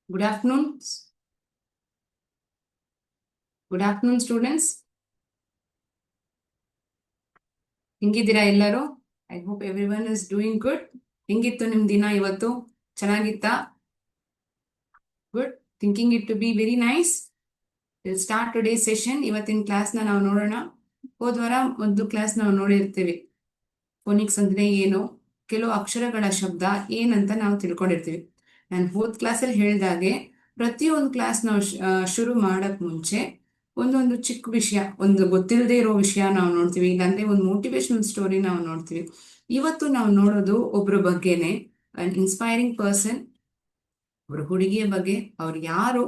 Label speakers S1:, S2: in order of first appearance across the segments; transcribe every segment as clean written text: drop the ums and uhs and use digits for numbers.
S1: Good afternoon. Good afternoon, students. ಹೆಂಗಿದ್ದೀರಾ ಎಲ್ಲರೂ? I hope everyone is doing good. ಹೆಂಗಿತ್ತು ನಿಮ್ ದಿನ ಇವತ್ತು? ಚೆನ್ನಾಗಿತ್ತಾ? Good. Thinking it to be very nice. Will start today session. ಇವತ್ತಿನ ಕ್ಲಾಸ್ನ ನಾವು ನೋಡೋಣ. ಹೋದ್ವಾರ ಒಂದು ಕ್ಲಾಸ್ ನಾವು ನೋಡಿರ್ತೀವಿ. ಫೋನಿಕ್ಸ್ ಅಂದ್ರೆ ಏನು, ಕೆಲವು ಅಕ್ಷರಗಳ ಶಬ್ದ ಏನಂತ ನಾವು ತಿಳ್ಕೊಂಡಿರ್ತೀವಿ. ನಾನು ಹೋದ್ ಕ್ಲಾಸಲ್ಲಿ ಹೇಳಿದಾಗೆ ಪ್ರತಿಯೊಂದು ಕ್ಲಾಸ್ ನಾವು ಶುರು ಮಾಡಕ್ ಮುಂಚೆ ಒಂದೊಂದು ಚಿಕ್ಕ ವಿಷಯ, ಒಂದು ಗೊತ್ತಿಲ್ಲದೆ ಇರೋ ವಿಷಯ ನಾವು ನೋಡ್ತೀವಿ, ಇಲ್ಲಾಂದ್ರೆ ಒಂದು ಮೋಟಿವೇಶನಲ್ ಸ್ಟೋರಿ ನಾವು ನೋಡ್ತೀವಿ. ಇವತ್ತು ನಾವು ನೋಡೋದು ಒಬ್ರ ಬಗ್ಗೆನೆ, ಅನ್ ಇನ್ಸ್ಪೈರಿಂಗ್ ಪರ್ಸನ್, ಒಬ್ರು ಹುಡುಗಿಯ ಬಗ್ಗೆ. ಅವ್ರು ಯಾರು,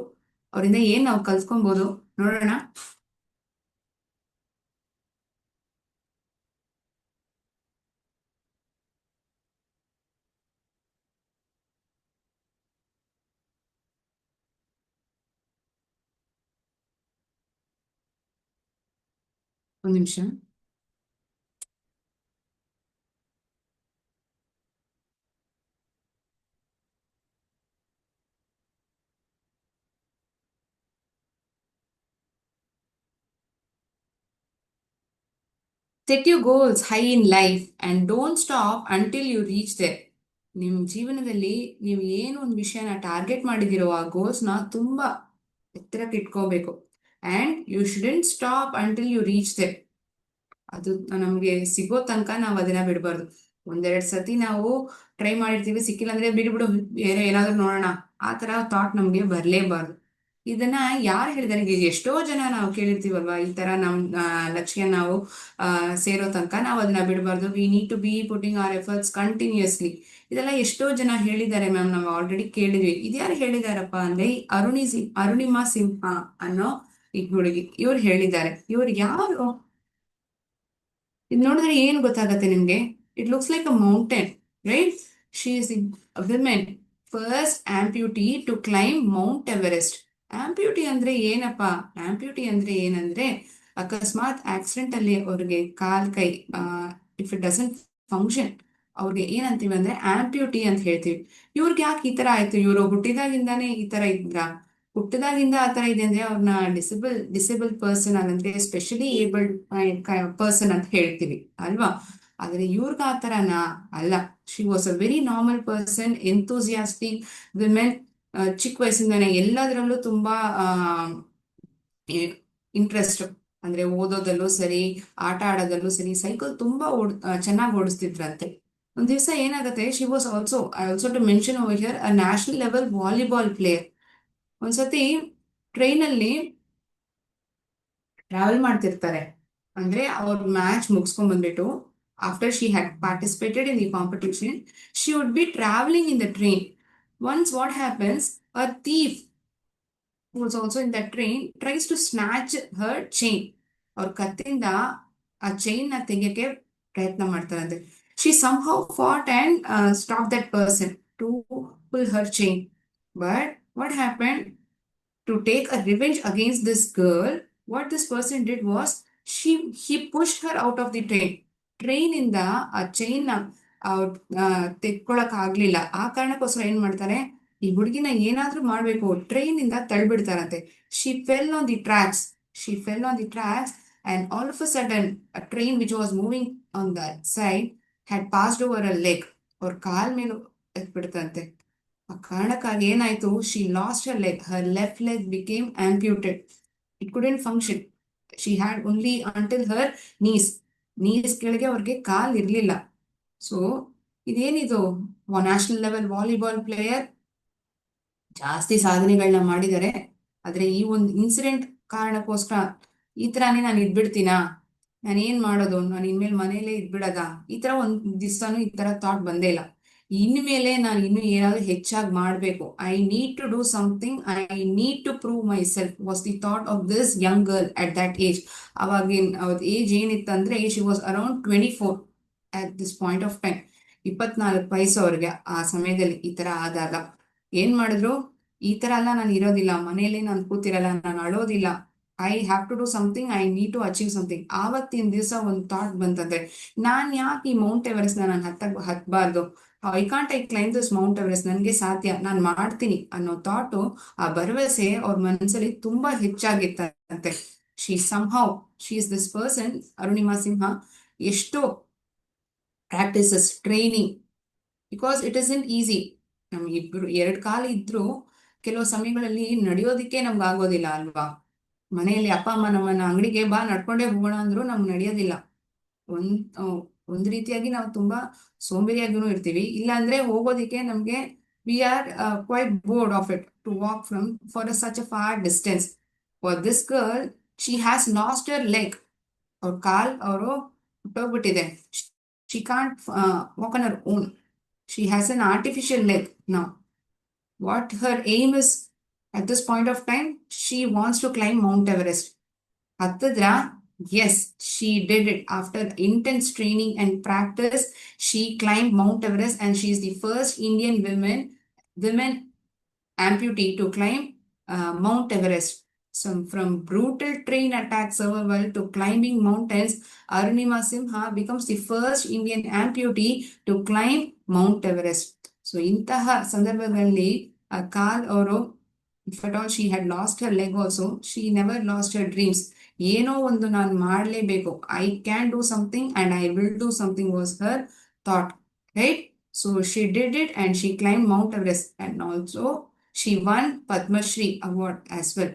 S1: ಅವರಿಂದ ಏನ್ ನಾವು ಕಲ್ತ್ಕೊಬಹುದು ನೋಡೋಣ. ಒಂದು ನಿಮಿಷ. Set you goals high in life and don't stop until you reach there. ನಿಮ್ಮ ಜೀವನದಲ್ಲಿ ನೀವು ಏನು ಒಂದು ವಿಷಯನ ಟಾರ್ಗೆಟ್ ಮಾಡಿದಿರೋ ಆ ಗೋಲ್ಸ್ನ ತುಂಬಾ ಎತ್ತರಕ್ಕೆ ಇಟ್ಕೋಬೇಕು. And you shouldn't stop until you reach there. ಅದು ನಮ್ಗೆ ಸಿಗೋ ತನಕ ನಾವು ಅದನ್ನ ಬಿಡಬಾರ್ದು. ಒಂದೆರಡು ಸತಿ ನಾವು ಟ್ರೈ ಮಾಡಿರ್ತೀವಿ, ಸಿಕ್ಕಿಲ್ಲ ಅಂದ್ರೆ ಬಿಡ್ಬಿಡು, ಬೇರೆ ಏನಾದ್ರು ನೋಡೋಣ, ಆ ತರ ಥಾಟ್ ನಮ್ಗೆ ಬರ್ಲೇಬಾರ್ದು. ಇದನ್ನ ಯಾರು ಹೇಳಿದಾರೆ? ಈಗ ಎಷ್ಟೋ ಜನ ನಾವು ಕೇಳಿರ್ತೀವಲ್ವಾ, ಈ ತರ ನಮ್ ಲಕ್ಷ್ಯ ನಾವು ಸೇರೋ ತನಕ ನಾವು ಅದನ್ನ ಬಿಡಬಾರ್ದು. We need to be putting our efforts continuously. ಇದೆಲ್ಲ ಎಷ್ಟೋ ಜನ ಹೇಳಿದ್ದಾರೆ ಮ್ಯಾಮ್, ನಾವು ಆಲ್ರೆಡಿ ಕೇಳಿದ್ವಿ. ಇದ್ಯಾರು ಹೇಳಿದಾರಪ್ಪ ಅಂದ್ರೆ ಅರುಣಿಮಾ ಸಿಂಹ ಅನ್ನೋ ಈ ಹುಡುಗಿ, ಇವ್ರು ಹೇಳಿದ್ದಾರೆ. ಇವ್ರು ಯಾರು? ಇದು ನೋಡಿದ್ರೆ ಏನು ಗೊತ್ತಾಗತ್ತೆ ನಿಮ್ಗೆ? It looks like a mountain, right? She is a women first amputee to climb Mount Everest. Amputee ಅಂದ್ರೆ ಏನಪ್ಪಾ? ಆಂಪ್ಯೂಟಿ ಅಂದ್ರೆ ಏನಂದ್ರೆ, ಅಕಸ್ಮಾತ್ ಆಕ್ಸಿಡೆಂಟ್ ಅಲ್ಲಿ ಅವ್ರಿಗೆ ಕಾಲ್ ಕೈ ಇಫ್ ಇಟ್ ಡಸಂಟ್ ಫಂಕ್ಷನ್, ಅವ್ರಿಗೆ ಏನಂತೀವಿ ಅಂದ್ರೆ ಆಂಪ್ಯೂಟಿ ಅಂತ ಹೇಳ್ತೀವಿ. ಇವ್ರಿಗೆ ಯಾಕೆ ಈ ತರ ಆಯ್ತು? ಇವರು ಹುಟ್ಟಿದಾಗಿಂದಾನೇ ಈ ತರ ಇದ್ರ? ಹುಟ್ಟಿದಾಗಿಂದ ಆ ತರ ಇದೆ ಅಂದ್ರೆ ಅವ್ರನ್ನ ಡಿಸೇಬಲ್ ಪರ್ಸನ್ ಅಂದ್ರೆ ಸ್ಪೆಷಲಿ ಏಬಲ್ಡ್ ಪರ್ಸನ್ ಅಂತ ಹೇಳ್ತೀವಿ ಅಲ್ವಾ? ಆದ್ರೆ ಇವ್ರಿಗೆ ಆ ತರನಾ? ಅಲ್ಲ. She was a very normal person, enthusiastic women. ಚಿಕ್ಕ ವಯಸ್ಸಿಂದಾನೆ ಎಲ್ಲದರಲ್ಲೂ ತುಂಬಾ ಇಂಟ್ರೆಸ್ಟ್. ಅಂದ್ರೆ ಓದೋದಲ್ಲೂ ಸರಿ, ಆಟ ಆಡೋದಲ್ಲೂ ಸರಿ, ಸೈಕಲ್ ತುಂಬಾ ಚೆನ್ನಾಗಿ ಓಡಿಸ್ತಿದ್ರಂತೆ. ಒಂದ್ ದಿವಸ ಏನಾಗುತ್ತೆ, she was also to mention over here a national level volleyball player. ಒಂದ್ಸತಿ ಟ್ರೈನ್ ಅಲ್ಲಿ ಟ್ರಾವೆಲ್ ಮಾಡ್ತಿರ್ತಾರೆ. ಅಂದ್ರೆ ಅವ್ರ ಮ್ಯಾಚ್ ಮುಗಿಸ್ಕೊಂಡ್ ಬಂದ್ಬಿಟ್ಟು, after she had participated in the competition, she would be travelling in the train. Once what happens, a thief who was also in that train tries to snatch her chain. ಅವ್ರ ಕತ್ತಿಂದ ಆ chain ನ ತೆಗಿಯಕ್ಕೆ ಪ್ರಯತ್ನ ಮಾಡ್ತಾರಂತೆ. She somehow fought and stopped that person to pull her chain. But what happened? To take a revenge against this girl, what this person did was, he pushed her out of the train. Train ಇಂದ ಆ chain ನ ತೆಕ್ಕೊಳಕ್ ಆಗ್ಲಿಲ್ಲ. ಆ ಕಾರಣಕ್ಕೋಸ್ಕರ ಏನ್ ಮಾಡ್ತಾರೆ, ಈ ಹುಡುಗಿನ ಏನಾದ್ರೂ ಮಾಡ್ಬೇಕು, ಟ್ರೈನ್ ಇಂದ ತಳ್ಬಿಡ್ತಾರಂತೆ. She fell on the tracks. And all of a sudden, a train which was moving on that side had passed over her leg. ಅವ್ರ ಕಾಲ್ ಮೇಲೆ ಎತ್ಬಿಡ್ತಂತೆ. ಆ ಕಾರಣಕ್ಕಾಗಿ ಏನಾಯ್ತು, she lost her leg. Her left leg became amputated. It couldn't function. She had only until her knees ಕೆಳಗೆ ಅವ್ರಿಗೆ ಕಾಲ್ ಇರ್ಲಿಲ್ಲ. So ಇದೇನಿದು, national level volleyball player, ಜಾಸ್ತಿ ಸಾಧನೆಗಳನ್ನ ಮಾಡಿದ್ದಾರೆ. ಆದ್ರೆ ಈ ಒಂದು ಇನ್ಸಿಡೆಂಟ್ ಕಾರಣಕ್ಕೋಸ್ಕರ ಈ ತರಾನೇ ನಾನು ಇದ್ಬಿಡ್ತೀನಾ, ನಾನು ಏನ್ ಮಾಡೋದು, ನಾನು ಇನ್ಮೇಲೆ ಮನೇಲೆ ಇದ್ಬಿಡದ? ಈ ತರ ಒಂದ್ ದಿವ್ಸಾನು ಈ ತರ ಥಾಟ್ ಬಂದೇ ಇಲ್ಲ. ಇನ್ಮೇಲೆ ನಾನು ಇನ್ನು ಏನಾದ್ರು ಹೆಚ್ಚಾಗಿ ಮಾಡ್ಬೇಕು, I need to do something, I need to prove myself was the thought of this young girl at that age. ಅವಾಗಿನ ಅವ್ರ ಏಜ್ ಏನಿತ್ತಂದ್ರೆ, she was around 24 at this point of time. 24 ವಯಸ್ಸು ಅವ್ರಿಗೆ ಆ ಸಮಯದಲ್ಲಿ ಈ ತರ ಆದಾಗ ಏನ್ ಮಾಡಿದ್ರು, ಈ ತರ ಎಲ್ಲ ನಾನು ಇರೋದಿಲ್ಲ, ಮನೇಲಿ ನಾನು ಕೂತಿರಲ್ಲ, ನಾನು ಅಳೋದಿಲ್ಲ, I have to do something, I need to achieve something. ಆವತ್ತಿನ ದಿವಸ ಒಂದು ಥಾಟ್ ಬಂತಂದ್ರೆ, ನಾನ್ ಯಾಕೆ ಈ ಮೌಂಟ್ ಎವರೆಸ್ಟ್ ನಾನು ಹತ್ತಬಾರ್ದು? I can't I climb this Mount Everest, ನನಗೆ ಸಾಧ್ಯ, ನಾನು ಮಾಡ್ತೀನಿ ಅನ್ನೋ ಥಾಟು, ಆ ಭರವಸೆ ಅವ್ರ ಮನಸ್ಸಲ್ಲಿ ತುಂಬಾ ಹೆಚ್ಚಾಗಿತ್ತಂತೆ. She somehow she is this person, Arunima Sinha, ಎಷ್ಟೋ practices, training, because it is in easy. ನಮ್ಗೆ ಇಬ್ರು ಎರಡು ಕಾಲು ಇದ್ರು ಕೆಲವು ಸಮಯಗಳಲ್ಲಿ ನಡೆಯೋದಿಕ್ಕೆ ನಮ್ಗೆ ಆಗೋದಿಲ್ಲ ಅಲ್ವಾ. ಮನೆಯಲ್ಲಿ ಅಪ್ಪ ಅಮ್ಮ ನಮ್ಮನ್ನ ಅಂಗಡಿಗೆ ಬಾ ನಡ್ಕೊಂಡೇ ಹೋಗೋಣ ಅಂದ್ರು ನಮ್ಗೆ ನಡೆಯೋದಿಲ್ಲ. ಒಂದ್ ಆ, ಒಂದ್ ರೀತಿಯಾಗಿ ನಾವು ತುಂಬಾ ಸೋಂಬೇರಿಯಾಗಿನೂ ಇರ್ತೀವಿ. ಇಲ್ಲ ಅಂದ್ರೆ ಹೋಗೋದಿಕ್ಕೆ ನಮ್ಗೆ we are quite bored of it to walk from far such a far distance. For this girl, she has lost her leg. ಅವ್ರ ಕಾಲ್ ಅವರು ಹುಟ್ಟೋಗ್ಬಿಟ್ಟಿದೆ. She can't walk on our own. She has an artificial leg now. What her aim is at this point of time, she wants to climb Mount Everest. ಹತ್ತದ್ರ? Yes, she did it. After intense training and practice, she climbed Mount Everest, and she is the first Indian women amputee to climb Mount Everest. So from brutal train attack survival to climbing mountains, Arunima Simha becomes the first Indian amputee to climb Mount Everest. So ಇಂತಹ ಸಂದರ್ಭಗಳಲ್ಲಿ ಕಾಲ್ ಅವರು, if at all she had last her leg also, she never last Har dreams. ಏನೋ ಒಂದು ನಾನು ಮಾಡಲೇಬೇಕು, I can do something and I will do something was her thought, right? So she did it and she claim Mount Everest, and also she won Padma Shri award as well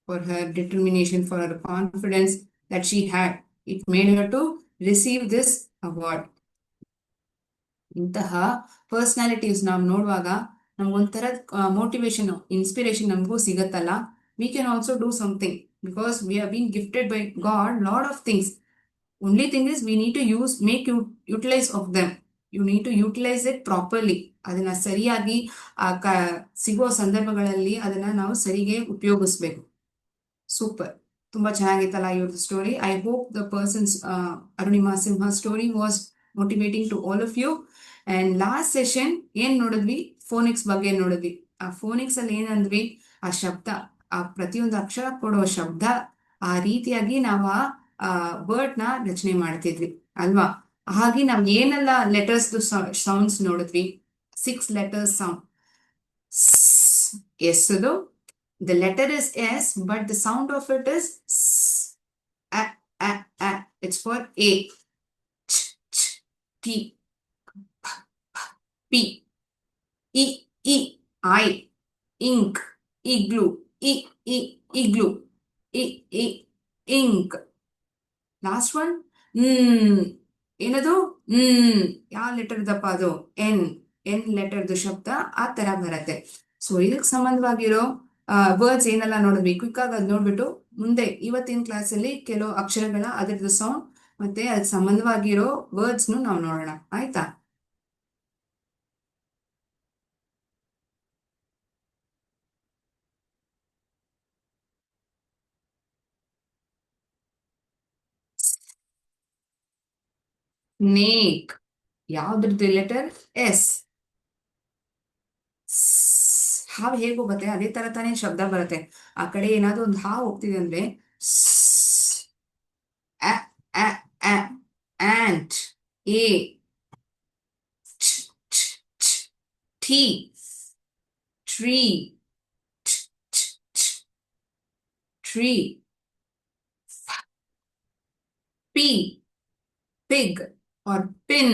S1: for her determination, for her confidence that she had. It made her to receive this award. ಇಂತಹ personalities ನಾವು ನೋಡುವಾಗ ನಮ್ಗೊಂಥರ motivation, inspiration ನಮಗೂ ಸಿಗತ್ತಲ್ಲ. We can also do something because we are been gifted by God lot of things. Only thing is we need to make utilise of them. You need to utilise it properly. ಅದನ್ನ ಸರಿಯಾಗಿ ಸಿಗೋ ಸಂದರ್ಭಗಳಲ್ಲಿ ಅದನ್ನ ನಾವು ಸರಿಗೆ ಉಪಯೋಗಿಸ್ಬೇಕು. Super, ತುಂಬಾ ಚೆನ್ನಾಗಿತ್ತಲ್ಲ ಇವ್ರದ್ದು story. I hope the persons Arunima Sinha story was motivating to all of you. And last session ಏನ್ ನೋಡಿದ್ವಿ? ಫೋನಿಕ್ಸ್ ಬಗ್ಗೆ ನೋಡಿದ್ವಿ. ಆ ಫೋನಿಕ್ಸ್ ಅಲ್ಲಿ ಏನಂದ್ವಿ? ಆ ಶಬ್ದ, ಆ ಪ್ರತಿಯೊಂದು ಅಕ್ಷರ ಕೊಡೋ ಶಬ್ದ, ಆ ರೀತಿಯಾಗಿ ನಾವು ಆ ವರ್ಡ್ ನ ರಚನೆ ಮಾಡ್ತಿದ್ವಿ ಅಲ್ವಾ. ಹಾಗೆ ನಾವ್ ಏನೆಲ್ಲ ಲೆಟರ್ಸ್ ಸೌಂಡ್ಸ್ ನೋಡಿದ್ವಿ? 6 letters sound. ಎಸ್, ಅದು the letter is S, but the sound of it is S. A, A, A. It's for A. Ch, ch, T, P, E, E, I, ink, igloo, E, E, igloo, E, E, ink. Last one, ಏನದು? ಯಾವ letter ದಪ್ಪ ಅದು? N. N ಲೆಟರ್ದು ಶಬ್ದ ಆ ತರ ಬರತ್ತೆ. So ಇದಕ್ಕೆ ಸಂಬಂಧವಾಗಿರೋ words ಏನೆಲ್ಲ ನೋಡಿದ್ವಿ, ಕ್ವಿಕ್ ಆಗಿ ಅದ್ ನೋಡ್ಬಿಟ್ಟು ಮುಂದೆ ಇವತ್ತಿನ ಕ್ಲಾಸಲ್ಲಿ ಕೆಲವು ಅಕ್ಷರಗಳ ಅದರದ್ದು ಸೌಂಡ್ ಮತ್ತೆ ಅದಕ್ಕೆ ಸಂಬಂಧವಾಗಿರೋ ವರ್ಡ್ಸ್ ನಾವು ನೋಡೋಣ, ಆಯ್ತಾ? ಸ್ನೇಕ್. ಯಾವ್ದ್ರದ್ದು ಲೆಟರ್? ಎಸ್. ಹಾವು ಹೇಗೆ ಹೋಗುತ್ತೆ ಅದೇ ತರ ತಾನೇ ಶಬ್ದ ಬರುತ್ತೆ. ಆ ಕಡೆ ಏನಾದ್ರು ಒಂದು ಹಾವು ಹೋಗ್ತಿದೆ ಅಂದ್ರೆ ant, A, T, tree, tree, P, pig or pin,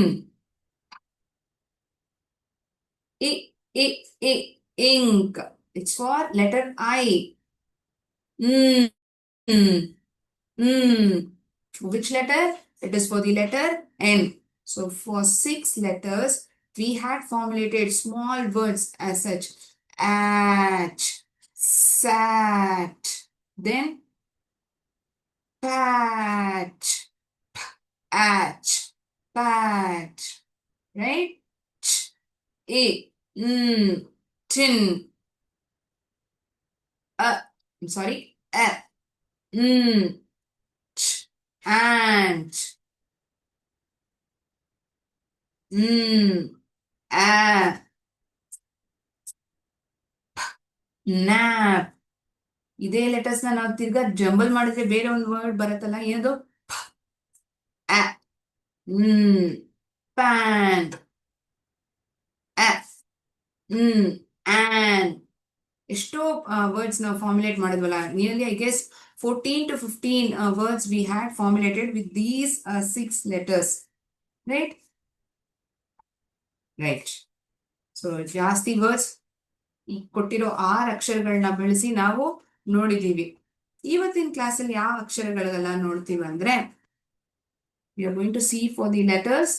S1: ink. It's for letter I. Which letter? It is for the letter N. So for 6 letters, we had formulated small words as such: at, sat, then patch, atch, patch, right? A, tin, I'm sorry, ant, nap. ಇದೇ letters ನಾವು ತಿರ್ಗಾ jumble ಮಾಡಿದ್ರೆ ಬೇರೆ ಒಂದು word ಬರುತ್ತಲ್ಲ, ಏನದು? pan, on. ಎಷ್ಟೋ words ನಾವು ಫಾರ್ಮುಲೇಟ್ ಮಾಡಿದ್ವಲ್ಲ, nearly I guess 14 to 15 words we had formulated with these 6 letters, right? Right. So ಜಾಸ್ತಿ ವರ್ಡ್ಸ್ ಈ ಕೊಟ್ಟಿರೋ 6 ಅಕ್ಷರಗಳನ್ನ ಬಳಸಿ ನಾವು ನೋಡಿದೀವಿ. ಇವತ್ತಿನ ಕ್ಲಾಸಲ್ಲಿ ಯಾವ ಅಕ್ಷರಗಳೆಲ್ಲ ನೋಡ್ತೀವಿ ಅಂದ್ರೆ, we are going to see for the letters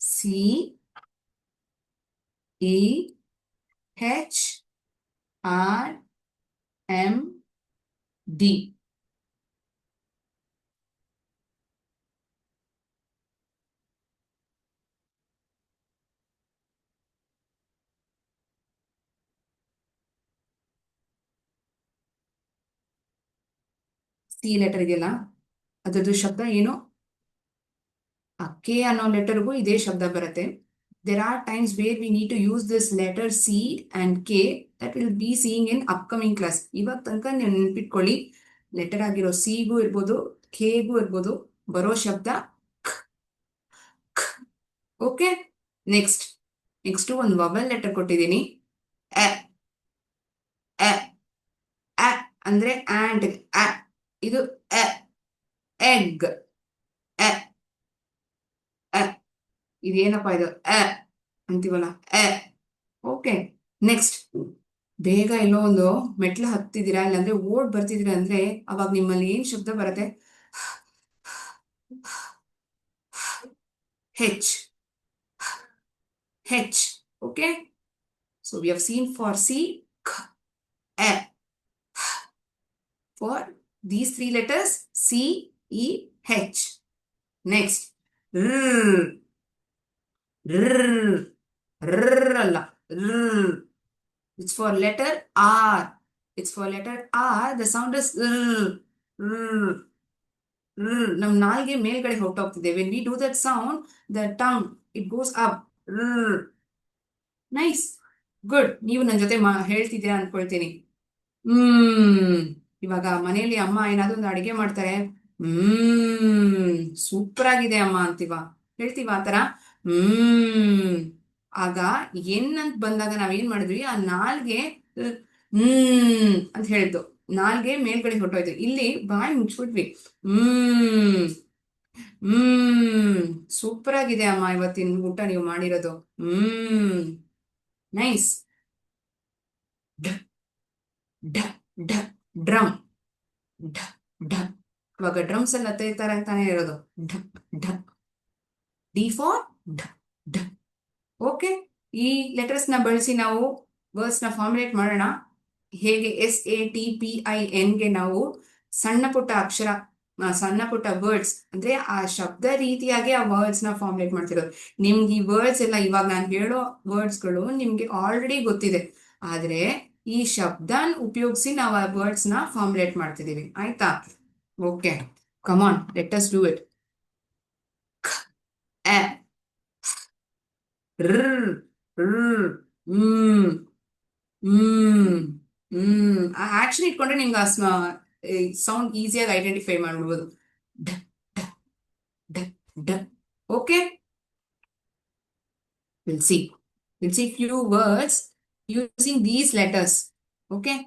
S1: C, E, H, R, M, D. C letter ಇದೆಯಲ್ಲ, ಅದರದ್ದು ಶಬ್ದ ಏನು? ಆ ಕೆ ಅನ್ನೋ ಲೆಟರ್ಗೂ ಇದೇ ಶಬ್ದ ಬರುತ್ತೆ. There are times where we need to use this letter C and K that we'll be seeing in upcoming class. ಇವಾಗ ತನಕ ನೀವು ನೆನ್ಪಿಟ್ಕೊಳ್ಳಿ, ಲೆಟರ್ ಆಗಿರೋ ಸಿಗೂ ಇರ್ಬೋದು, ಕೆಗೂ ಇರ್ಬೋದು, ಬರೋ ಶಬ್ದ ಓಕೆ. ನೆಕ್ಸ್ಟ್ ಒಂದು ವವೆಲ್ ಲೆಟರ್ ಕೊಟ್ಟಿದ್ದೀನಿ. ಎ ಎ ಎ ಅಂದ್ರೆ ಆಂಟ್. ಇದು ಎ, ಎಗ್. ಎ ಎ ಇದೇನಪ್ಪ ಇದು? ಎ ಅಂತೀವಲ್ಲ, ಎ. ಓಕೆ. ನೆಕ್ಸ್ಟ್, ಬೇಗ ಎಲ್ಲೋ ಒಂದು ಮೆಟ್ಲು ಹತ್ತಿದ್ದೀರಾ, ಇಲ್ಲಾಂದ್ರೆ ಓಡ್ ಬರ್ತಿದ್ದೀರಾ ಅಂದ್ರೆ ಅವಾಗ ನಿಮ್ಮಲ್ಲಿ ಏನ್ ಶಬ್ದ ಬರುತ್ತೆ? H. H. Okay. So we have seen for C, A. For these 3 letters, C, E, H. Next, R. R. R ಅಲ್ಲ, R. It's for letter R. It's for letter R. The sound is R. R. R. ನಮ್ ನಾಲ್ಗೆ ಮೇಲ್ಗಡೆ ಹೊರಟೋಗ್ತಿದೆ. When we do that sound, the tongue, it goes up. R. Nice. Good. ನೀವು ನನ್ನ ಜೊತೆ ಹೇಳ್ತಿದ್ದೀರಾ ಅನ್ಕೊಳ್ತೀನಿ. ಇವಾಗ ಮನೆಯಲ್ಲಿ ಅಮ್ಮ ಏನಾದ್ರು ಒಂದು ಅಡಿಗೆ ಮಾಡ್ತಾರೆ, ಸೂಪರ್ ಆಗಿದೆ ಅಮ್ಮ ಅಂತೀವ, ಹೇಳ್ತೀವ ಆತರ. ಆಗ ಅಂತ ಬಂದಾಗ ನಾವೇನ್ ಮಾಡಿದ್ವಿ, ಆ ನಾಲ್ಗೆ ಅಂತ ಹೇಳಿದ್ದು, ನಾಲ್ಗೆ ಮೇಲ್ಗಡೆ ಹೊಟ್ಟೋಯ್ತು. ಇಲ್ಲಿ ಬಾಯಿ ಮುಚ್ಬಿಟ್ವಿ. ಸೂಪರ್ ಆಗಿದೆ ಅಮ್ಮ ಇವತ್ತಿನ ಊಟ ನೀವು ಮಾಡಿರೋದು. ನೈಸ್. ಡ್ರಮ್. ಇವಾಗ ಡ್ರಮ್ಸ್ ಎಲ್ಲ ಅದೇ ತರ ಅಂತಾನೆ ಇರೋದು. ಡಿ ಫಾರ್ ಢ. ಓಕೆ. ಈ ಲೆಟರ್ಸ್ ನ ಬಳಸಿ ನಾವು ವರ್ಡ್ಸ್ ನ ಫಾರ್ಮುಲೇಟ್ ಮಾಡೋಣ. ಹೇಗೆ SATPIN ಗೆ ನಾವು ಸಣ್ಣ ಪುಟ್ಟ ಅಕ್ಷರ, ಸಣ್ಣ ಪುಟ್ಟ ವರ್ಡ್ಸ್ ಅಂದ್ರೆ ಆ ಶಬ್ದ ರೀತಿಯಾಗಿ ಆ ವರ್ಡ್ಸ್ ನ ಫಾರ್ಮುಲೇಟ್ ಮಾಡ್ತಿರೋದು. ನಿಮ್ಗೆ ಈ ವರ್ಡ್ಸ್ ಎಲ್ಲ, ಇವಾಗ ನಾನು ಹೇಳೋ ವರ್ಡ್ಸ್ಗಳು ನಿಮ್ಗೆ ಆಲ್ರೆಡಿ ಗೊತ್ತಿದೆ, ಆದ್ರೆ ಈ ಶಬ್ದನ್ ಉಪಯೋಗಿಸಿ ನಾವು ಆ ವರ್ಡ್ಸ್ ನ ಫಾರ್ಮುಲೇಟ್ ಮಾಡ್ತಿದೀವಿ. ಆಯ್ತಾ? Okay, come on, let us do it. ಆ ಆಕ್ಷನ್ ಇಟ್ಕೊಂಡ್ರೆ ನಿಮ್ಗೆ ಆ ಸೌಂಡ್ ಈಸಿಯಾಗಿ ಐಡೆಂಟಿಫೈ ಮಾಡ್ಬಿಡ್ಬೋದು. Okay, we'll see few words using these letters. Okay.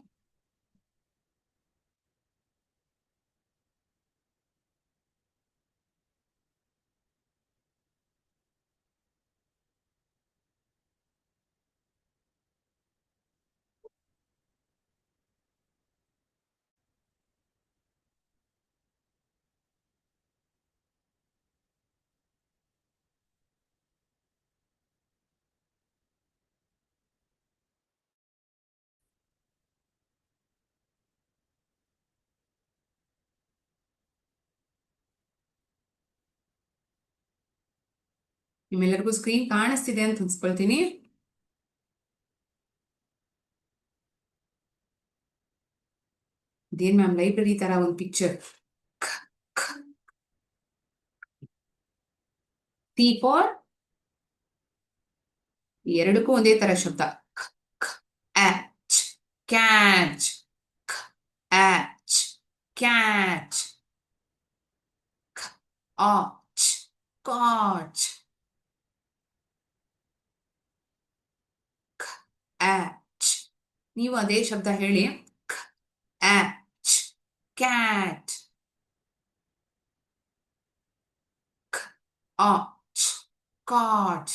S1: ನಿಮ್ಮೆಲ್ಲರಿಗೂ ಸ್ಕ್ರೀನ್ ಕಾಣಿಸ್ತಿದೆ ಅಂತ ಅನ್ಸ್ಕೊಳ್ತೀನಿ. ಇದೇನ್ ಮ್ಯಾಮ್ ಲೈಬ್ರರಿ ತರ ಒಂದು ಪಿಕ್ಚರ್. ಟಿ ಫಾರ್, ಎರಡಕ್ಕೂ ಒಂದೇ ತರ ಶಬ್ದ. Catch, catch. ಆಚ್, ಕಾಚ್. ನೀವು ಅದೇ ಶಬ್ದ ಹೇಳಿ. ಆಚ್, ಕ್ಯಾಟ್. ಆಚ್, ಕಾಟ್.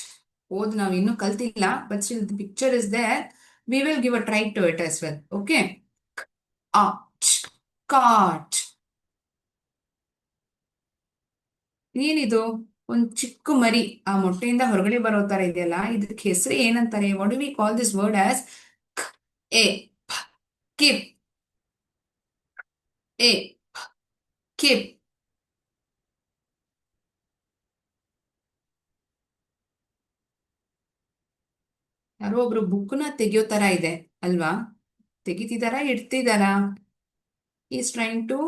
S1: ಓದ್ ನಾವು ಇನ್ನೂ ಕಲ್ತಿಲ್ಲ, but still the picture is there. We will give a try to it as well. Okay. ಆಚ್, ಕಾಟ್. ಏನಿದು? ಒಂದ್ ಚಿಕ್ಕ ಮರಿ ಆ ಮೊಟ್ಟೆಯಿಂದ ಹೊರಗಡೆ ಬರೋ ತರ ಇದೆಯಲ್ಲ, ಇದಕ್ಕೆ ಹೆಸರು ಏನಂತಾರೆ? What do we call this word as? ಎ ಕಿಪ್. ಎ ಕಿಪ್. ಯಾರೋ ಒಬ್ರು ಬುಕ್ನ ತೆಗಿಯೋ ತರ ಇದೆ ಅಲ್ವಾ? ತೆಗಿತಿದಾರಾ, ಇಡ್ತಿದಾರಾ? Is trying to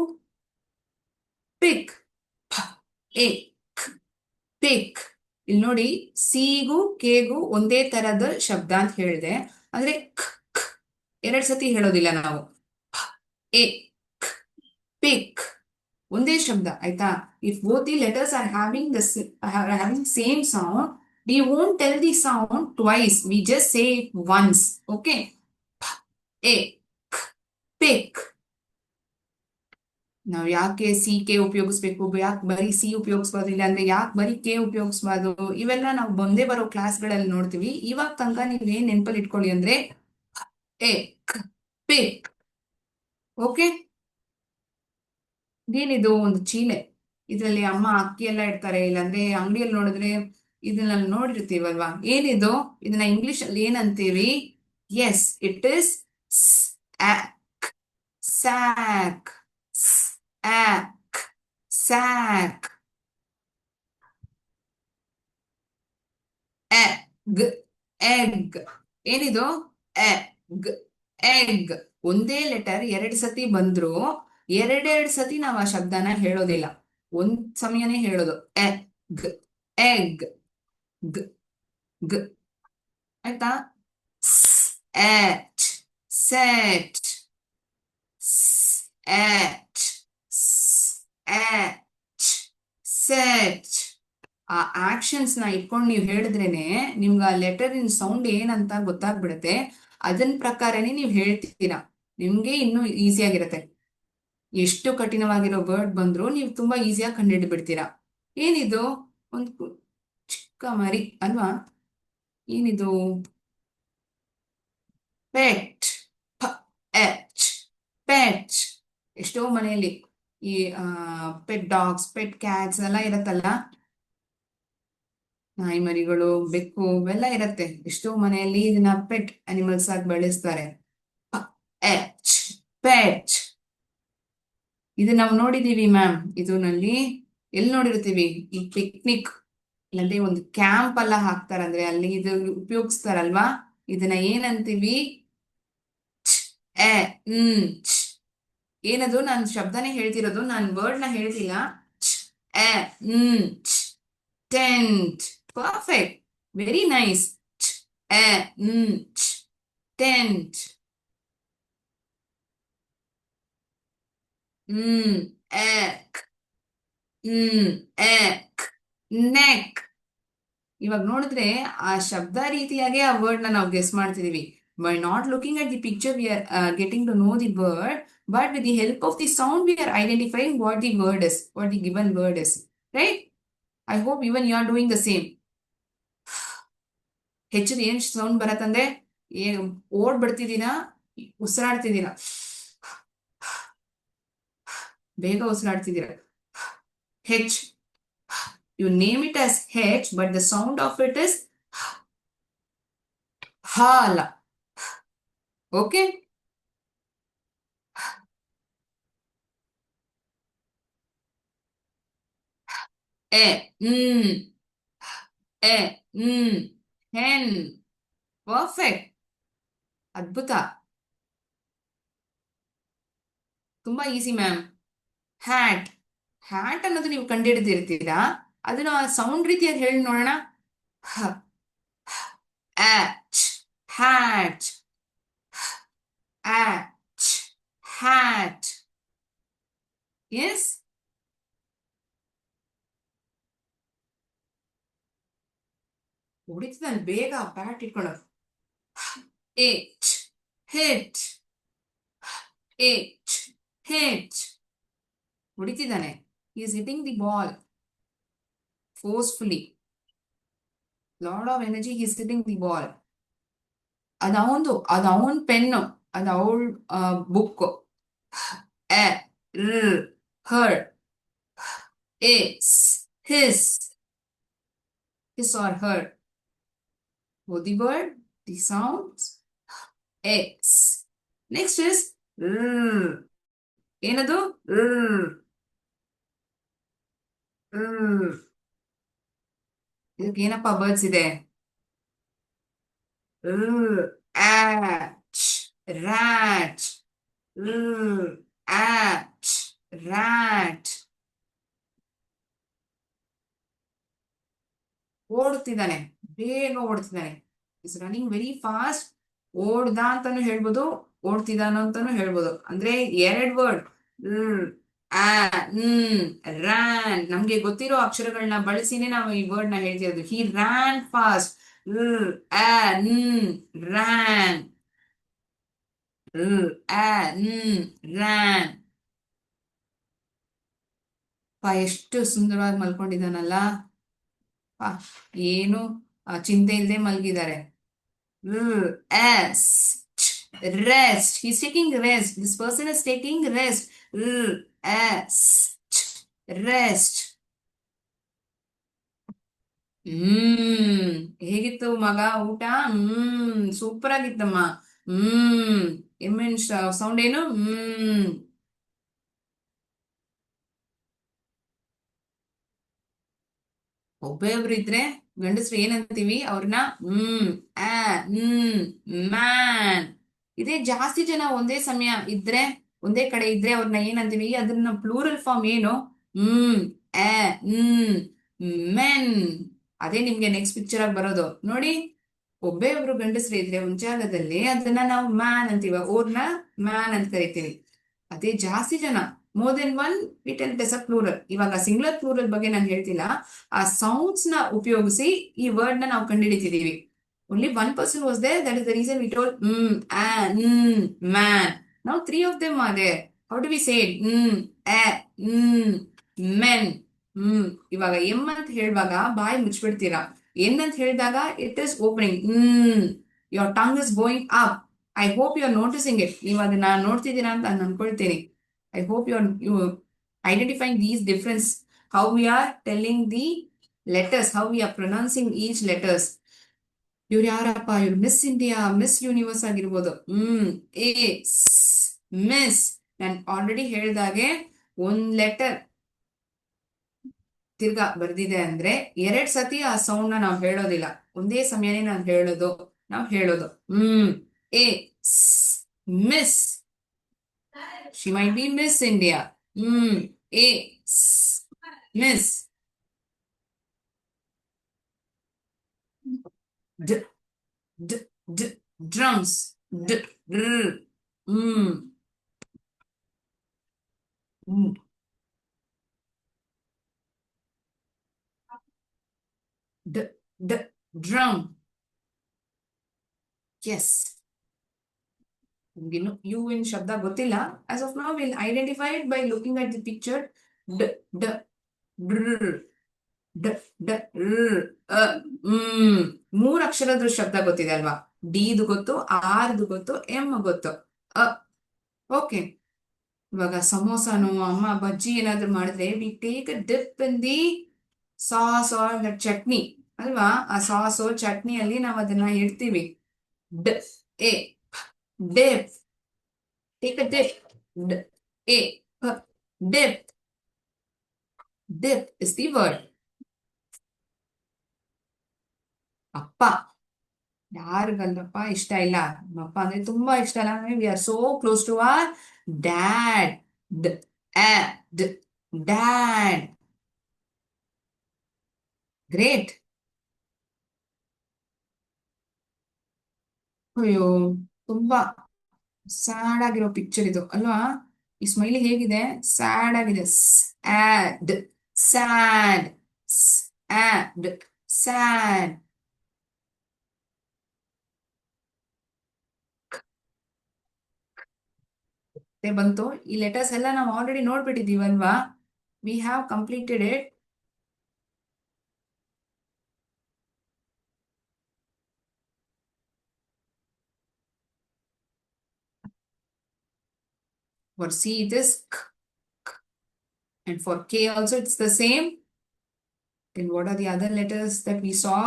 S1: pick. A pick. ಇಲ್ಲಿ ನೋಡಿ, ಸಿಗೂ ಕೇಗೂ ಒಂದೇ ತರದ ಶಬ್ದ ಅಂತ ಹೇಳಿದೆ. ಅಂದ್ರೆ ಎರಡ್ ಸತಿ ಹೇಳೋದಿಲ್ಲ ನಾವು. ಎ ಪಿಕ್ ಒಂದೇ ಶಬ್ದ, ಆಯ್ತಾ? If both the letters are having having same sound, we won't tell the sound twice, we just say it once. Okay. A pick. ನಾವು ಯಾಕೆ ಸಿ ಕೆ ಉಪಯೋಗಿಸ್ಬೇಕು, ಯಾಕೆ ಬರೀ ಸಿ ಉಪಯೋಗಿಸ್ಬಾರ್ದು, ಇಲ್ಲ ಅಂದ್ರೆ ಯಾಕೆ ಬರೀ ಕೆ ಉಪಯೋಗಿಸ್ಬಾರ್ದು, ಇವೆಲ್ಲ ನಾವು ಬಂದೇ ಬರೋ ಕ್ಲಾಸ್ಗಳಲ್ಲಿ ನೋಡ್ತೀವಿ. ಇವಾಗ ತನಕ ನೀವು ಏನ್ ನೆನಪಲ್ಲಿ ಇಟ್ಕೊಳ್ಳಿ ಅಂದ್ರೆ ಎ ಪಿಕ್. ಓಕೆ. ಏನಿದು? ಒಂದು ಚೀಲೆ. ಇದರಲ್ಲಿ ಅಮ್ಮ ಅಕ್ಕಿ ಎಲ್ಲ ಇಡ್ತಾರೆ, ಇಲ್ಲಾಂದ್ರೆ ಅಂಗಡಿಯಲ್ಲಿ ನೋಡಿದ್ರೆ ಇದನ್ನ ನೋಡಿರ್ತೀವಲ್ವಾ? ಏನಿದು? ಇದನ್ನ ಇಂಗ್ಲಿಷ್ ಅಲ್ಲಿ ಏನಂತೀವಿ? Yes, it is sack. Sack. Sack. Egg. Egg. ಏನಿದು? ಎಗ್. ಎಗ್. ಒಂದೇ ಲೆಟರ್ ಎರಡ್ ಸತಿ ಬಂದ್ರು ಎರಡೆರಡು ಸತಿ ನಾವು ಆ ಶಬ್ದನ ಹೇಳೋದಿಲ್ಲ, ಒಂದ್ ಸಮಯನೇ ಹೇಳೋದು. ಎಗ್. ಎಗ್. ಗ್. ಗ್. ಆಯ್ತಾ? ಎಟ್. ಸೆಟ್. ಎಟ್. ಎಚ್. ಸೆಟ್. ಆ ಆಕ್ಷನ್ಸ್ ನ ಇಟ್ಕೊಂಡು ನೀವು ಹೇಳಿದ್ರೇನೆ ನಿಮ್ಗೆ ಆ ಲೆಟರ್ ಇನ್ ಸೌಂಡ್ ಏನಂತ ಗೊತ್ತಾಗ್ಬಿಡುತ್ತೆ. ಅದನ್ ಪ್ರಕಾರನೇ ನೀವು ಹೇಳ್ತೀರಾ, ನಿಮ್ಗೆ ಇನ್ನೂ ಈಸಿ ಆಗಿರುತ್ತೆ. ಎಷ್ಟು ಕಠಿಣವಾಗಿರೋ ವರ್ಡ್ ಬಂದ್ರು ನೀವು ತುಂಬಾ ಈಸಿಯಾಗಿ ಕಂಡುಹಿಡಿದು ಬಿಡ್ತೀರಾ. ಏನಿದು? ಒಂದು ಚಿಕ್ಕ ಮರಿ ಅಲ್ವಾ? ಏನಿದು? ಪೆಟ್. ಎಚ್. ಪೆಟ್. ಎಷ್ಟೋ ಮನೆಯಲ್ಲಿ ಈ ಪೆಟ್ ಡಾಗ್ಸ್, ಪೆಟ್ ಕ್ಯಾಟ್ಸ್ ಎಲ್ಲ ಇರತ್ತಲ್ಲ, ನಾಯಿ ಮರಿಗಳು, ಬೆಕ್ಕು ಇವೆಲ್ಲ ಇರತ್ತೆ. ಎಷ್ಟೋ ಮನೆಯಲ್ಲಿ ಇದನ್ನ ಪೆಟ್ ಅನಿಮಲ್ಸ್ ಆಗಿ ಬೆಳೆಸ್ತಾರೆ. ಎಚ್. ಪೆಟ್. ಇದು ನಾವು ನೋಡಿದೀವಿ ಮ್ಯಾಮ್. ಇದರಲ್ಲಿ ಎಲ್ಲಿ ನೋಡಿರ್ತೀವಿ? ಈ ಪಿಕ್ನಿಕ್ ಇಲ್ಲಂದ್ರೆ ಒಂದು ಕ್ಯಾಂಪ್ ಎಲ್ಲ ಹಾಕ್ತಾರಂದ್ರೆ ಅಲ್ಲಿ ಇದು ಉಪಯೋಗಿಸ್ತಾರಲ್ವಾ? ಇದನ್ನ ಏನಂತೀವಿ? ಎ ಚ್. ಏನದು? ನಾನು ಶಬ್ದನೇ ಹೇಳ್ತಿರೋದು, ನಾನು ವರ್ಡ್ ನ ಹೇಳ್ತಿಲ್ಲ. ಎ ಚ್. Tent. Perfect. Very nice. A ಚ್. ಟೆಂಟ್. ಎಕ್. ಎಕ್. ನೆಕ್. ಇವಾಗ ನೋಡಿದ್ರೆ ಆ ಶಬ್ದ ರೀತಿಯಾಗೆ ಆ ವರ್ಡ್ ನ ನಾವು ಗೆಸ್ ಮಾಡ್ತಿದೀವಿ. By not looking at the picture we are getting to know the word, but with the help of the sound we are identifying what the word is, what the given word is. Right? I hope even you are doing the same. ಹೆಚ್ಚಿನ ಏನ್ sound ಬರತ್ತಂದ್ರೆ ಓಡ್ ಬಿಡ್ತಿದ್ದೀರಾ, ಉಸಿರಾಡ್ತಿದ್ದೀರಾ, ಬೇಗ ಉಸಿರಾಡ್ತಿದ್ದೀರಾ. ಹೆಚ್. You name it as H, but the sound of it is hala. Okay? E. Hen. Perfect. ಅದ್ಭುತ. ತುಂಬಾ easy ma'am. Hat. Hat ಅನ್ನೋದು ನೀವು ಕಂಡುಹಿಡಿದಿರ್ತೀರಾ, ಅದನ್ನ sound ರೀತಿಯಾಗಿ ಹೇಳಿ ನೋಡೋಣ. Hatch. Hatch. Hatch. Hat. Yes. ಹೊಡಿತಿದ್ದಾನೆ ಬೇಗ ಬ್ಯಾಟ್ ಇಟ್ಕೊಳ್ಳೋದು. H. hit, hit, hit. ಹೊಡಿತಿದ್ದಾನೆ. He is hitting the ball forcefully. Lot of energy, he is hitting the ball. ಅದು ಅವನ್ ಪೆನ್ನು, ಅದು ಅವಳ ಬುಕ್. ಎ ರ್ her it's his or her. Both the word, the sounds, X. Next is r. ಏನದು r. r. ಇದಕ್ಕೆ ಏನಪ್ಪ words ಇದೆ? At, rat, at, rat. ಓಡುತ್ತಿದ್ದಾನೆ, ಬೇಗ ಓಡ್ತಿದ್ದಾನೆ. Is running very fast. ಓಡ್ದ ಅಂತಾನು ಹೇಳ್ಬೋದು, ಓಡ್ತಿದ್ದಾನ ಅಂತಾನು ಹೇಳ್ಬೋದು. ಅಂದ್ರೆ ಎರಡ್ ವರ್ಡ್, ರ್ಯಾನ್. ನಮ್ಗೆ ಗೊತ್ತಿರೋ ಅಕ್ಷರಗಳನ್ನ ಬಳಸಿನೇ ನಾವು ಈ ವರ್ಡ್ ನ ಹೇಳ್ತಿರೋದು. ಹಿ ರ್ಯಾನ್ ಫಾಸ್ಟ್. Ran, ran. ಎಷ್ಟು ಸುಂದರವಾಗಿ ಮಲ್ಕೊಂಡಿದ್ದಾನಲ್ಲ. ಏನು ಚಿಂತೆ ಇಲ್ಲದೆ ಮಲಗಿದ್ದಾರೆ. Rest. He's taking rest. This person is taking rest. Rest. ಹೇಗಿತ್ತು ಮಗ ಊಟ? ಸೂಪರ್ ಆಗಿತ್ತಮ್ಮ. ಸೌಂಡ್ ಏನು? ಒಬ್ಬೊಬ್ರು ಇದ್ರೆ ಗಂಡಸ್ರು ಏನಂತೀವಿ ಅವ್ರನ್ನ? ಮ್ಯಾನ್. ಇದೇ ಜಾಸ್ತಿ ಜನ ಒಂದೇ ಸಮಯ ಇದ್ರೆ, ಒಂದೇ ಕಡೆ ಇದ್ರೆ ಅವ್ರನ್ನ ಏನಂತೀವಿ? ಅದನ್ನ ಪ್ಲೂರಲ್ ಫಾರ್ಮ್ ಏನು? ಮೆನ್. ಅದೇ ನಿಮ್ಗೆ ನೆಕ್ಸ್ಟ್ ಪಿಕ್ಚರ್ ಆಗಿ ಬರೋದು ನೋಡಿ. ಒಬ್ಬೇ ಒಬ್ರು ಗಂಡಸ್ರು ಇದ್ರೆ ಒಂದ್ ಜಾಗದಲ್ಲಿ ಅದನ್ನ ನಾವು ಮ್ಯಾನ್ ಅಂತೀವಿ, ಅವ್ರನ್ನ ಮ್ಯಾನ್ ಅಂತ ಕರಿತೀವಿ. ಅದೇ ಜಾಸ್ತಿ ಜನ, more than one, we tell it as a plural. ಇವಾಗ ಸಿಂಗ್ಯುಲರ್ ಪ್ಲೂರಲ್ ಬಗ್ಗೆ ನಾನು ಹೇಳ್ತಿಲ್ಲ. ಆ ಸೌಂಡ್ಸ್ ನ ಉಪಯೋಗಿಸಿ ಈ ವರ್ಡ್ ನ ನಾವು ಕಂಡುಹಿಡಿತಿದೀವಿ. Only one person was there. That is the reason we told man. Now three of them are there. How do we say it? Men. ಇವಾಗ ಎಂ ಅಂತ ಹೇಳುವಾಗ ಬಾಯಿ ಮುಚ್ಚಿಬಿಡ್ತೀರಾ. ಎನ್ ಅಂತ ಹೇಳಿದಾಗ it is opening. Your tongue is going up. I hope you are noticing it. ನೀವು ಅದನ್ನ ನೋಡ್ತಿದ್ದೀರಾ ಅಂತ ನಾನು ಅನ್ಕೊಳ್ತೀನಿ. I hope you identifying these difference, how we are telling the letters, how we are pronouncing each letters. ಇವ್ರು ಯಾರಪ್ಪ? ಇವ್ರು miss India, miss universe ಆಗಿರ್ಬೋದು. ಮಿಸ್. ನಾನು ಆಲ್ರೆಡಿ ಹೇಳಿದಾಗೆ ಒಂದ್ ಲೆಟರ್ ತಿರ್ಗಾ ಬರ್ದಿದೆ ಅಂದ್ರೆ ಎರಡ್ ಸತಿ ಆ ಸೌಂಡ್ ನ ನಾವು ಹೇಳೋದಿಲ್ಲ, ಒಂದೇ ಸಮಯನೇ ನಾವು ಹೇಳೋದು. A miss. She might be Miss India. A Miss. D D D drums. D R. D D drum. Yes. You in Shabda ಗೊತ್ತಿಲ್ಲ. As of now, we'll identify it by looking at the picture. D D Dr. D D R. ಮೂರು ಅಕ್ಷರದ ಶಬ್ದ ಗೊತ್ತಿದೆ ಅಲ್ವಾ? ಡಿದು ಗೊತ್ತು, ಆರ್ದು ಗೊತ್ತು, M ಗೊತ್ತು. Okay. ಇವಾಗ ಸಮೋಸಾನು ಅಮ್ಮ ಬಜ್ಜಿ ಏನಾದ್ರು ಮಾಡಿದ್ರೆ we take a dip in the sauce or the chutney ಅಲ್ವಾ? ಆ ಸಾಸು ಚಟ್ನಿಯಲ್ಲಿ ನಾವು ಅದನ್ನ ಇಡ್ತೀವಿ. ಡ್ a dip. Take a dip. ಡ್ a dip. Dip is the word. ಅಪ್ಪ. ಯಾರಿಗಲ್ಲಪ್ಪ ಇಷ್ಟ ಇಲ್ಲ? ಅಪ್ಪ ಅಂದ್ರೆ ತುಂಬಾ ಇಷ್ಟ ಅಲ್ಲ? We are so close to our dad. Dad. Great. ಅಯ್ಯೋ, ತುಂಬಾ ಸ್ಯಾಡ್ ಆಗಿರೋ ಪಿಕ್ಚರ್ ಇದು ಅಲ್ವಾ? ಈ ಸ್ಮೈಲಿ ಹೇಗಿದೆ? ಸ್ಯಾಡ್ ಆಗಿದೆ. ಸ್ಯಾಡ್. ಸ್ಯಾಡ್. ಸ್ಯಾಡ್. ಸ್ಯಾಡ್. ಬಂತು. ಈ ಲೆಟರ್ಸ್ ಎಲ್ಲ ನಾವು ಆಲ್ರೆಡಿ ನೋಡ್ಬಿಟ್ಟಿದೀವಲ್ವಾ? We have completed it. For C it is K, K. And for K also it's the same. Then what are the other letters that we saw?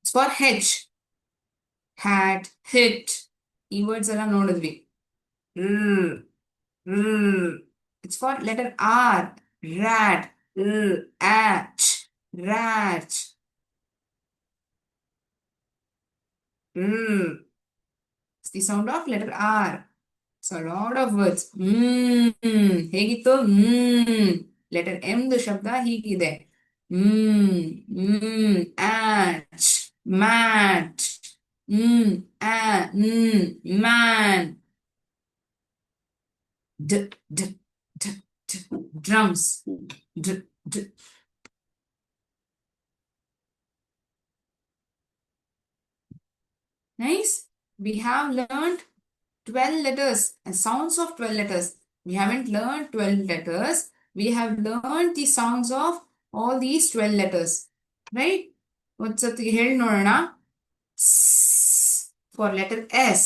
S1: It's for H. Hat, hit. ಈ words ಎಲ್ಲ ನೋಡಿದ್ವಿ. R, R. It's for letter R. Rat, H, rat. It's the sound of letter R. So a lot of words. ಹೇಗಿತ್ತು? Letter M ದು ಶಬ್ದ ಹೀಗಿದೆ. ಆಚ್, mat, man. D, d, d, d, drums. D, d. Nice. We have learned 12 letters and sounds of 12 letters. We haven't learned 12 letters. We have learned the sounds of all these 12 letters. Right? What's up? For letter S.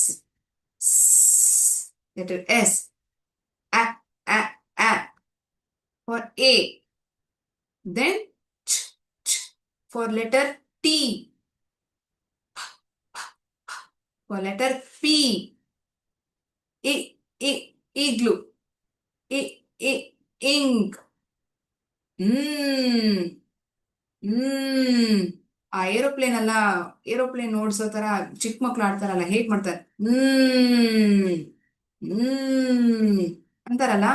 S1: Letter S. A, A, A. For A. Then ch, ch. For letter T. For letter P. Igloo. Ink. ಆ aeroplane ಅಲ್ಲ, aeroplane ಓಡಿಸೋ ತರ ಚಿಕ್ಕ ಮಕ್ಳು ಆಡ್ತಾರಲ್ಲ, ಹೇಗ್ ಮಾಡ್ತಾರೆ? ಅಂತಾರಲ್ಲ,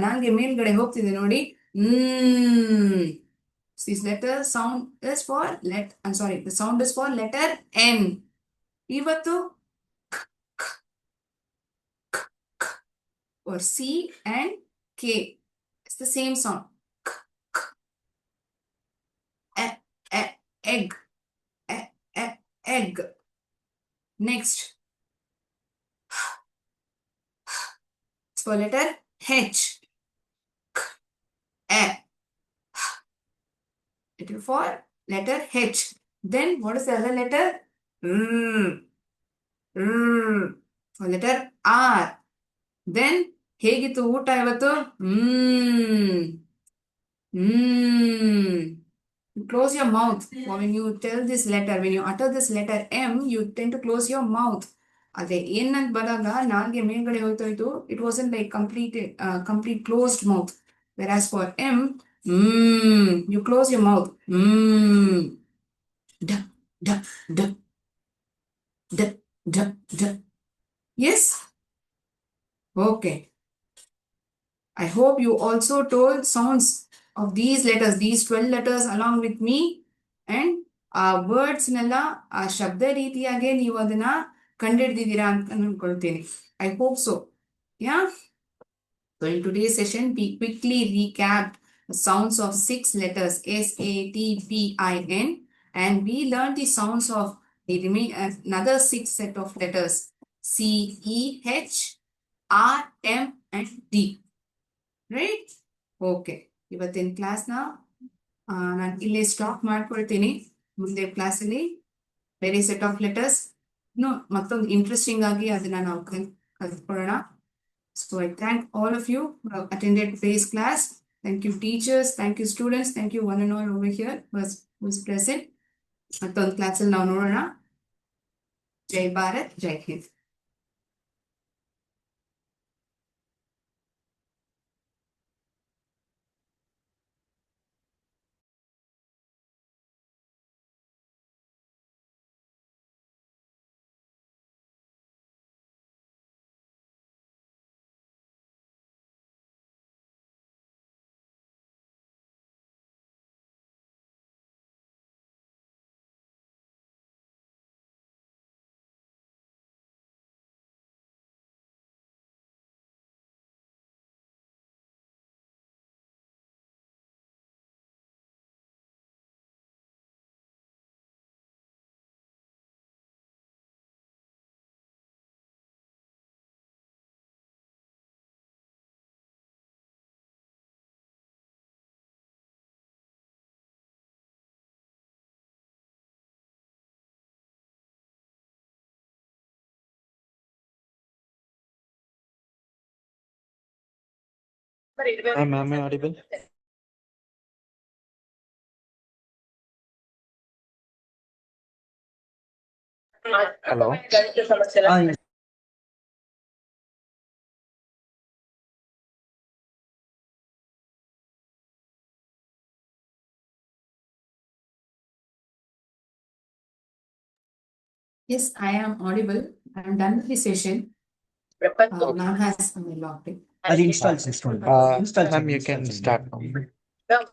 S1: ನಂಗೆ ಮೇಲ್ಗಡೆ ಹೋಗ್ತಿದೆ ನೋಡಿ. This letter sound is for I'm sorry, the sound is for letter N. ಇವತ್ತು for C and K. It's the same sound. Egg. Egg. Next. It's for letter H. It is for letter H. Then what is the other letter? For letter R. Then ಹೇಗಿತ್ತು ಊಟ ಇವತ್ತು? Close your mouth. When you tell this letter, when you utter this letter M, you tend to close your mouth. ಅದೇ ಏನಂತ ಬರಾಗ ನಾಲ್ಗೆ ಮೇಲ್ಗಡೆ ಹೋಯ್ತೋಯ್ತು. It wasn't like complete closed mouth. Whereas for M, you close your mouth. D, d, d, d, d, d. Yes? Okay. I hope you also told sounds of these letters, these 12 letters along with me. And ಆ ವರ್ಡ್ಸ್ನೆಲ್ಲ ಆ ಶಬ್ದ ರೀತಿಯಾಗೆ ನೀವು ಅದನ್ನ ಕಂಡಿಡ್ದಿದ್ದೀರಾ ಅಂತ ಅನ್ಕೊಳ್ತೀನಿ. I hope so. Yeah? So in today's session, we quickly recapped the sounds of 6 letters, SATPIN, and we learned the sounds of another 6 set of letters, CEH, RM, and D. Right? Okay. ಇವತ್ತಿನ ಕ್ಲಾಸ್ನ ನಾನು ಇಲ್ಲೇ stop ಮಾಡ್ಕೊಳ್ತೀನಿ. ಮುಂದೆ ಕ್ಲಾಸಲ್ಲಿ ಬೇರೆ set of letters ಮತ್ತೊಂದು interesting ಆಗಿ ಅದನ್ನ ನಾವು ಕಲ್ತ್ಕೊಳ್ಳೋಣ. So I thank all of you who have attended today's class. Thank you teachers, thank you students, thank you one and all over here who is present. ಮತ್ತೊಂದು ಕ್ಲಾಸಲ್ಲಿ ನಾವು ನೋಡೋಣ. ಜೈ ಭಾರತ್, ಜೈ Hind.
S2: Ma'am, am I audible? Hello.
S3: yes.
S1: Yes, I am audible. I am done with the session. Ma'am has logged in.
S3: Install system.
S2: Ma'am, you can start now.